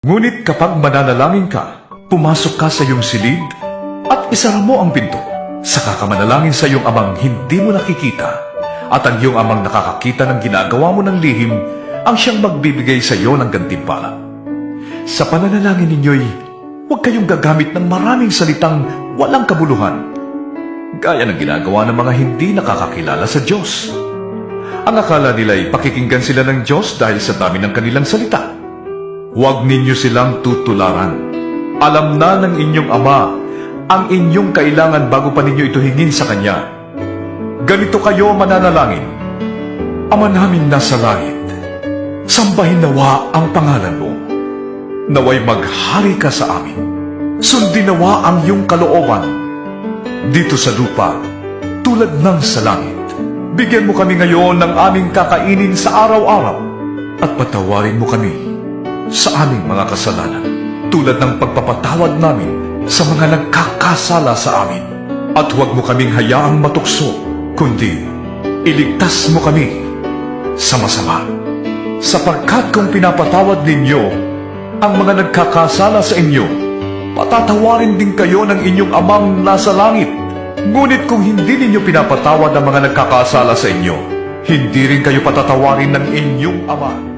Ngunit kapag mananalangin ka, pumasok ka sa iyong silid at isara mo ang pinto. Saka ka manalangin sa iyong amang hindi mo nakikita, at ang iyong amang nakakakita ng ginagawa mo ng lihim ang siyang magbibigay sa iyo ng gantimpala. Sa pananalangin ninyo'y huwag kayong gagamit ng maraming salitang walang kabuluhan, gaya ng ginagawa ng mga hindi nakakakilala sa Diyos. Ang akala nila'y pakikinggan sila ng Diyos dahil sa dami ng kanilang salita. Huwag ninyo silang tutularan. Alam na ng inyong Ama ang inyong kailangan bago pa ninyo ito hingin sa Kanya. Ganito kayo mananalangin: Ama namin nasa langit, sambahin nawa ang pangalan mo. Naway maghari ka sa amin. Sundin nawa ang iyong kalooban dito sa lupa tulad ng sa langit. Bigyan mo kami ngayon ng aming kakainin sa araw-araw, at patawarin mo kami sa aming mga kasalanan, tulad ng pagpapatawad namin sa mga nagkakasala sa amin. At huwag mo kaming hayaang matukso, kundi iligtas mo kami sa masama. Sapagkat kung pinapatawad ninyo ang mga nagkakasala sa inyo, patatawarin din kayo ng inyong Amang nasa langit. Ngunit kung hindi ninyo pinapatawad ang mga nagkakasala sa inyo, hindi rin kayo patatawarin ng inyong Ama.